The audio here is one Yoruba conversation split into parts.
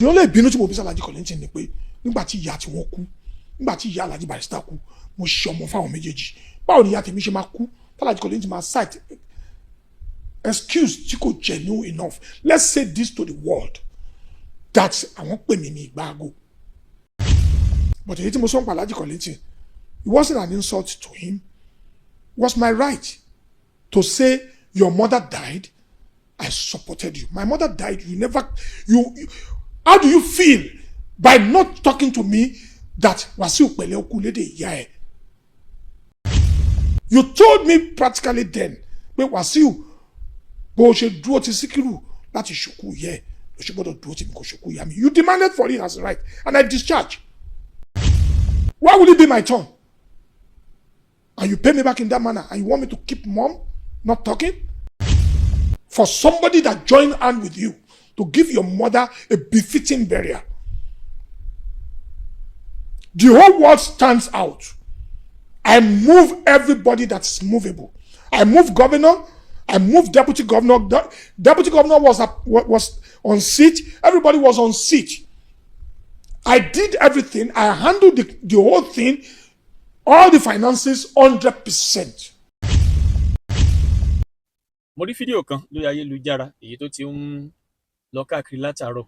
ìyọ́n lè bínú tí mo bí sí Alhaji Kollington ni pé nígbà tí ìyá tí wọ́n kú nígbà tí ìyá Alhaji Barrister kú mo ṣe ọmọ fáwọn méjèèjì báwo ni ìyá tèmi ṣe máa kú Alhaji Kollington máa cite excuse tí kò genuine enough. Let's say this to the world that àwọn pè mí ní ìgbàgo but èyí tí mo sọ ń pa Alhaji Kollington, it wasn't an insult to him. It was my right to say your mother died, I supported you. My mother died, how do you feel by not talking to me that Wasiu Pele oku lédè ìyá ẹ̀? You told me practically then pé Wasiu bó ṣe dúró ti Síkírù láti ṣòkú ìyá ẹ̀ ló ṣe gbọ́dọ̀ dúró ti mi kò ṣòkú ìyá mi. You demanded for it as a right and I discharge. Why will it be my turn? And you pay me back in that manner and you want me to keep mum not talking? For somebody that joined hand with you to give your mother a befitting burial. The whole world stands out. I move everybody that's movable. I move governor. I moved deputy governor. Deputy governor was on seat. Everybody was on seat. I did everything. I handled the whole thing, all the finances 100%. Mo rí fídíò kan lórí ayélujára èyí tó ti ń lọ káàkiri látàárọ̀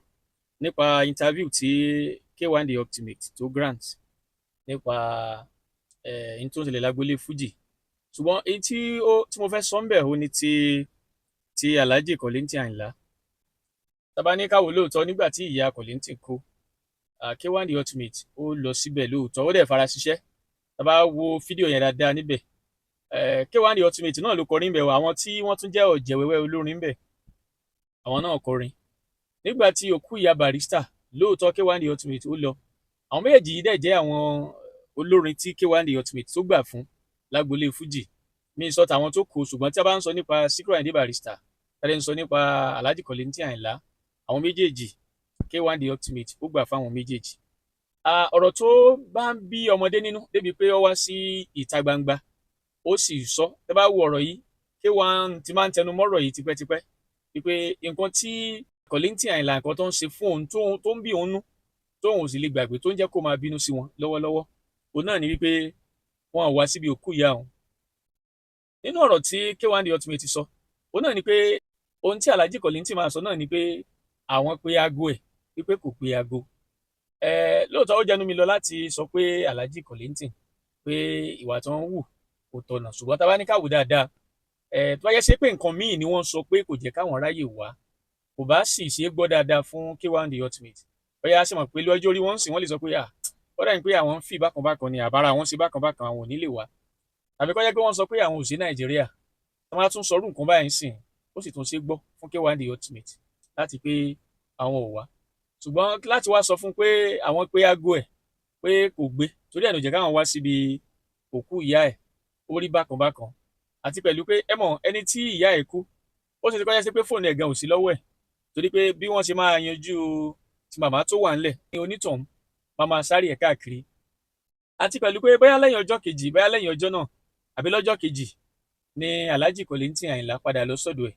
nípa interview tí K1 The Ultimate tó grant nípa ẹni tó ń ṣẹlẹ̀ lágbolé Fuji. Ṣùgbọ́n èyí tí mo fẹ́ sọ ń bẹ̀ ó ní ti Alhaji Kollington Àyìnlá. Tàbá ní káwọ́ lóòótọ́ nígbà tí ìyá Kollington kú, K1 The Ultimate ó lọ síbẹ̀ lóòótọ́ ó dẹ̀ fara ṣiṣẹ́. Tàbá wo fídíò yẹn dáadáa níbẹ̀. K1 The Ultimate náà ló kọrin bẹ̀ wọ àwọn tí wọ́n tún jẹ́ ọ̀jẹ̀wẹ́wẹ́ olórin bẹ̀ àwọn náà kọrin. Nígbà tí òkú ìyá Barrister lóòótọ́ K1 The Ultimate ó lọ. Àwọn méjèèjì yìí dẹ̀ jẹ́ àwọn olórin tí K1 The Ultimate tó gbà fún lágbolé Fuji. Mi sọ tàwọn tó kù ṣùgbọ́n tí a bá ń sọ nípa Síkírù Àyìndé Barrister tàbí ń sọ nípa Alhaji Kollington Àyìnlá, àwọn méjèèjì K1 The Ultimate ó gbà fáwọn méjèèjì. Ọ̀rọ̀ tó bá ń bí ọmọdé nínú débi pé ó wá sí ìta gbangba ó sì sọ tẹ́ bá wo ọ̀rọ̀ yìí K1 ti máa ń tẹnu mọ́rọ̀ yìí tipẹ́tipẹ́ wípé nǹkan tí Kollington Àyìnlá nǹkan tó ń ṣe fún òun tó ń bí òun nú tóun ò sì lè gbàgbé tó ń jẹ́ kó máa bínú sí wọn lọ́wọ́lọ́wọ́ òun náà ni wípé wọn ò wá síbi òkú ìyá òun. Nínú ọ̀rọ̀ tí K1 The Ultimate sọ òun náà ni pé ohun tí Alhaji Kollington máa sọ náà ni pé àwọn pe aago ẹ̀ wípé kò pe aago. Lóòótọ́ ó jẹnu mi lọ láti sọ pé Alhaji Kollington pé ìwà tó ń wù kò tọ̀nà ṣùgbọ́n tá bá ní káwò dáadáa tó bá yẹ ṣe pé nǹkan míì ni wọ́n sọ pé kò jẹ́ káwọn ráyè wá kò bá sì ṣe é gbọ́ dáadáa fún K1 The Ultimate. Bóyá ṣe mọ̀ pé lọ́jọ́ orí wọn sì wọ́n lè sọ pé ó dà ní pé àwọn ń fi bákan ni àbára àwọn sí bákan àwọn ò ní lè wá. Tàbí kó jẹ́ pé wọ́n sọ pé àwọn ò sí Nàìjíríà tó máa tún sọrú nǹkan báyìí sìn ó sì tún ṣe gbọ́ fún K1 The Ultimate láti pé àwọn ò wá. Ṣùgbọ́n láti wá sọ fún pé àwọn pé aago ẹ̀ pé kò gbé torí ẹ̀ ló jẹ́ káwọn wá síbi òkú ìyá ẹ̀ ó rí bákan àti pẹ̀lú pé ẹ mọ̀ ẹni tí ìyá ẹ̀ kú ó sì ti kọjá sí pé fóònù ẹ̀ gan ò sí lọ́wọ́ ẹ̀ torí pé bí wọ́n ṣe máa yanjú ti màmá tó wà ńlẹ̀ ní onítọ̀hún máa sáré ẹ̀ káàkiri àti pẹ̀lú pé bóyá lẹ́yìn ọjọ́ kejì bóyá lẹ́yìn ọjọ́ náà àbí lọ́jọ́ kejì ni Alhaji Kollington Àyìnlá padà lọ sọ́dọ̀ ẹ̀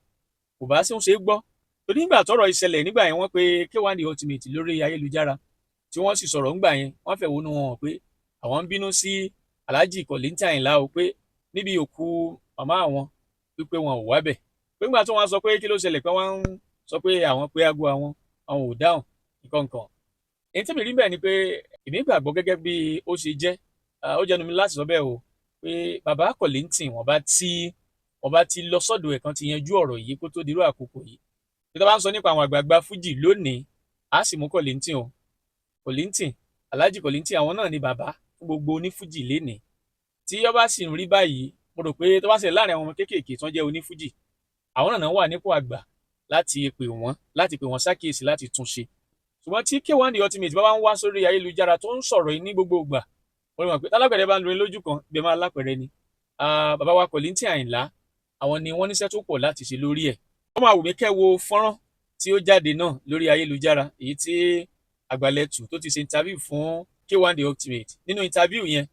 kò bá sí ń ṣe é gbọ́ torí nígbà tọ́rọ̀ ìṣẹ̀lẹ̀ nígbà yẹn wọ́n pe K1 The Ultimate lórí ayélujára tí wọ́n sì sọ̀rọ̀ ńgbà yẹn wọ́n fẹ̀hónú wọn hàn pé àwọn ń bínú sí Alhaji Kollington Àyìnlá o pé níbi òkú màmá àwọn wípé wọn ò wá bẹ̀ pé nígbà tí wọ́n sọ pé kí ló ṣẹlẹ̀ pé wọ́n ń sọ pé àwọn pé aago àwọn ò dáhùn nǹkan. Èyí tí mi rí bẹ́ẹ̀ ni pé èmi gbàgbọ́ gẹ́gẹ́ bí ó ṣe jẹ́ ó jẹnu mi láti sọ bẹ́ẹ̀ o pé bàbá Kollington wọ́n bá ti lọ sọ́dọ̀ ẹ̀ kan ti yanjú ọ̀rọ̀ yìí kó tó dirú àkókò yìí. Bí wọ́n bá ń sọ nípa àwọn àgbààgbà Fuji lónìí á sì mú Kollington o Kollington Alhaji Kollington àwọn náà ni bàbá fún gbogbo onífújì lénìí tí ó bá sì ń rí báyìí mo rò pé tó bá ṣẹlẹ̀ láàrin àwọn ọmọ kéékèèké tó ń jẹ́ onífújì àwọn náà wà nípò àgbà láti pè wọ́n ṣàkíyèsí láti tún ṣe. Ṣùgbọ́n tí K1 The Ultimate bá ń wá sórí ayélujára tó ń sọ̀rọ̀ yìí ní gbogbo ìgbà mo rí mọ̀ pé tálágbẹ̀dẹ bá ń lórin lójú kan ibẹ̀ máa lápẹ̀rẹ̀ ni. Bàbá wa Kollington Àyìnlá àwọn ni wọ́n níṣẹ́ tó pọ̀ láti ṣe lórí ẹ̀. Wọ́n máa wù mí kẹ́ wo fọ́nrán tí ó jáde náà lórí ayélujára èyí tí Àgbàlẹ̀tù tó ti ṣe interview fún K1 The Ultimate. Nínú interview yẹn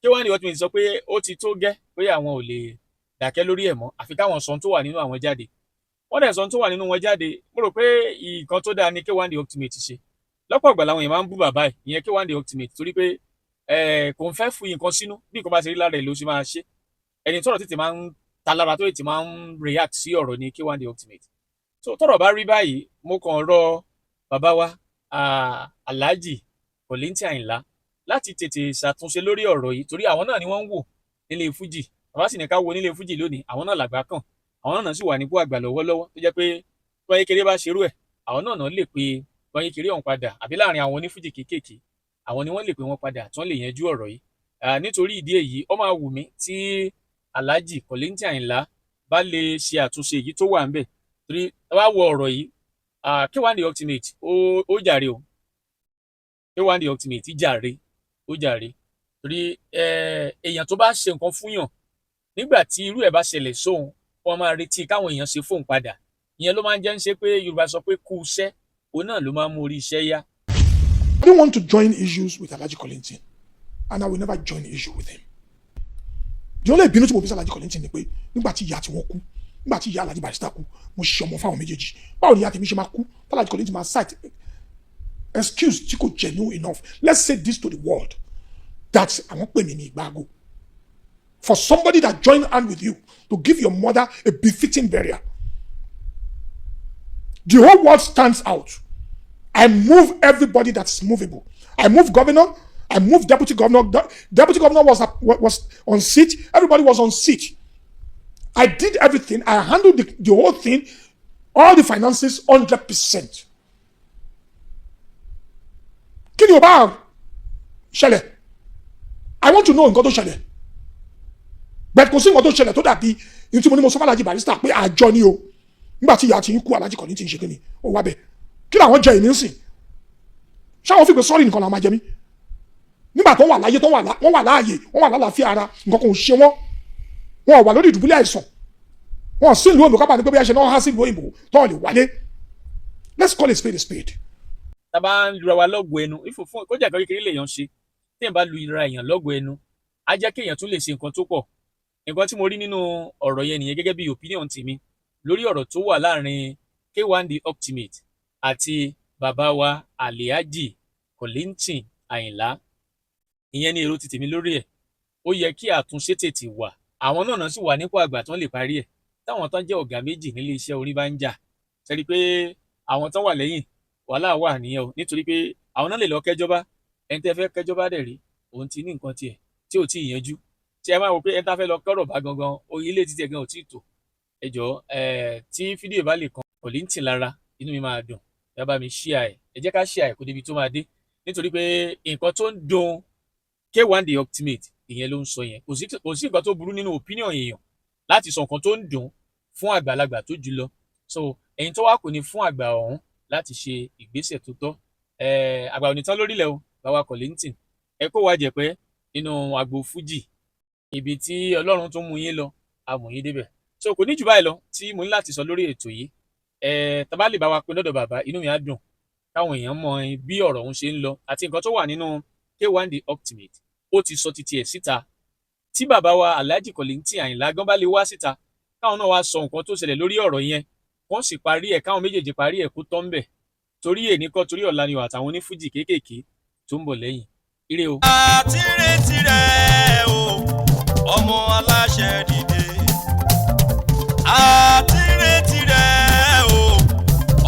K1 The Ultimate sọ pé ó ti tó gẹ́ pé àwọn ò lè dákẹ́ lórí ẹ̀ mọ́ àfi káwọn sọ tó wà nínú àwọn jáde. Wọ́n dẹ̀ sọ tó wà nínú wọn jáde mo rò pé nǹkan tó dáa ni K1 The Ultimate ṣe lọ́pọ̀ ìgbà làwọn èèyàn máa ń bú bàbá ẹ̀ ìyẹn K1 The Ultimate torí pé kò ń fẹ́ fi nǹkan sínú bí nǹkan bá ṣe rí lára ẹ̀ ló ṣe máa ṣe ẹni tọ́rọ̀ tètè máa ń ta lára tó tètè máa ń react sí ọ̀rọ̀ ní K1 The Ultimate so tọ́rọ̀ bá rí báyìí mo kàn rọ bàbá wa Alhaji Kollington Ayinla láti tètè ṣàtúnṣe lórí ọ̀rọ̀ yìí torí àwọn náà ni wọ́n ń wò nílé fújì bàbá sì ní ká wo nílé fújì lónìí àwọn náà làgbà kàn àwọn náà sì wà nípò àgbà lọ́wọ́lọ́wọ́ tó jẹ́ pé bọ́yé kéré bá ṣerú ẹ̀ àwọn náà lè pe bọ́yé kéré ọ̀hún padà àbí láàrin àwọn onífújì kéékèèké àwọn ni wọ́n lè pe wọn padà tí wọ́n lè yanjú ọ̀rọ̀ yìí nítorí ìdí èyí ó máa wù mí tí Alhaji Kollington Ayinla bá lè ṣe àtúnṣe èyí tó wà ń bẹ̀ torí wá wo ọ̀rọ̀ yìí K1 The Ultimate ó jàre o K1 The Ultimate ó jàre torí èèyàn tó bá ṣe nǹkan fúnyàn nígbà tí irú ẹ̀ bá ṣẹlẹ̀ sóhun wọ́n máa retí káwọn èèyàn ṣe fóun padà ìyẹn ló máa ń jẹ́ ń ṣe pé Yorùbá sọ pé kú iṣẹ́ òun náà ló máa ń mú orí iṣẹ́ yá. I don't want to join issues with Alhaji Kollington and I will never join issue with him. The only ìbínú tí mo bí sí Alhaji Kollington ni pé nígbà tí ìyá tí wọ́n kú nígbà tí ìyá Alhaji Barrister kú mo ṣe ọmọ fáwọn méjèèjì báwo ni ìyá tèmi ṣe máa kú Alhaji Kollington máa cite excuse tí kò genuine enough. Let's say this to the world that àwọn pè mí ní ìgbàgbọ́ for somebody that joined hand with you to give your mother a befitting burial. The whole world stands out. I move everybody that's movable. I move governor. I moved deputy governor. Deputy governor was on seat. Everybody was on seat. I did everything. I handled the whole thing, all the finances 100%. Kí ni ó bá ṣẹlẹ̀? I want to know nǹkan tó ṣẹlẹ̀. But kò sí nǹkan tó ṣẹlẹ̀ tó dàbí ní tí mo ní mo sọ fún Alhaji Barrister pé àjọ ni o. Nígbà tí ìyá ti ń kú Alhaji Kollington ṣe kí ni ó wá bẹ̀. Kí làwọn jẹ ìní sìn? Ṣáwọn fi pé sọ́ọ̀rì nìkan làwọn máa jẹ mí. Nígbà tó wà láyé wọ́n wà láàyè wọ́n wà lálàáfíà ara nǹkan kan ò ṣe wọ́n. Wọ́n wà lórí ìdùbúlẹ̀ àìsàn. Wọ́n sì ń lu òyìnbó kápá ní pé bí a ṣe náà há sí ìlú òyìnbó tó lè wálé. Let's call a spade a spade. Tá bá ń lura wa lọ́gọ̀ ẹnu ìfòfún kó jẹ́ nǹkan kékeré lèèyàn ṣe tí èèyàn bá lu ìra èèyàn lọ́gọ̀ ẹnu á jẹ́ kí èèyàn tún lè ṣe nǹkan tó pọ̀. Nǹkan tí mo rí nínú ọ̀rọ̀ yẹn nìyẹn gẹ́gẹ́ bí opinion tèmi lórí ọ̀rọ̀ tó wà láàrin K1 The Ultimate àti bàbá wa Alhaji Kollington Ayinla ìyẹn ní èrò ti tèmi lórí ẹ̀ ó yẹ kí àtúnṣe tètè wà àwọn náà sì wà nípò àgbà tán lè parí ẹ̀ táwọn tán jẹ́ ọ̀gá méjì nílé iṣẹ́ orí bá ń jà sẹ́ni pé àwọn tán wà lẹ́yìn wàhálà wà nìyẹn o nítorí pé àwọn náà lè lọ kẹjọba ẹni tẹ́ fẹ́ kẹjọba dẹ̀ rí òun ti ní nǹkan tiẹ̀ tí ò tí ì yanjú tí ẹ máa wò pé ẹni tá fẹ́ lọ kọ́rọ̀ bá gangan ilé títẹ̀ gan ò tí ì tò ẹ jọ̀ọ́ tí fídíò bá lè kan Kollington lára inú mi máa dùn ẹ bá mi share ẹ jẹ́ ká share kó débi tó máa dé nítorí pé nǹkan tó ń dùn K1 The Ultimate ìyẹn ló ń sọ yẹn kò sí nǹkan tó burú nínú opinion èèyàn láti sọ nǹkan tó ń dùn fún àgbàlagbà tó jù lọ so ẹ̀yin tó wá kò ní fún àgbà ọ̀hún láti ṣe ìgbésẹ̀ tó tọ́ àgbà ò ní tán lórílẹ̀ o bàbá Kollington ẹ kó wa jẹ̀pẹ́ nínú agbo fújì ibi tí Ọlọ́run tó mú yín lọ amú yín débẹ̀ so kò ní jù báyìí lọ tí mo ní láti sọ lórí ètò yìí tá bá lè bá wa pé lọ́dọ̀ bàbá inú mi á dùn káwọn èèyàn mọ bí ọ̀rọ̀ ọ̀hún ṣe ń lọ àti nǹkan tó wà nínú K1 The Ultimate ó ti sọ títí ẹ̀ síta tí bàbá wa Alhaji Kollington Ayinla gan bá lè wá síta káwọn náà wá sọ nǹkan tó ṣẹlẹ̀ lórí ọ̀rọ̀ yẹn wọ́n sì parí ẹ̀ káwọn méjèèjì parí ẹ̀ kó tọ́ ń bẹ̀ torí èní kọ́ torí ọ̀la ni àtàwọn onífújì kéékèèké tó ń bọ̀ lẹ́yìn ire o. àtirẹ̀tirẹ̀ o ọmọ aláṣẹ dìde àtirẹ̀tirẹ̀ o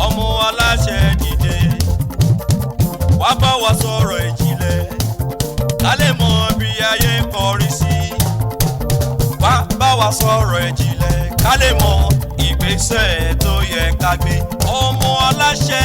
ọmọ aláṣẹ dìde wá bá wa sọ̀rọ̀ ìjìnlẹ̀ ká lè mọ bí ayé ń kọrí sí wá bá wa sọ̀rọ̀ ìjìnlẹ̀ ká lè mọ ìgbésẹ̀ tó yẹ ká gbé ọmọ aláṣẹ.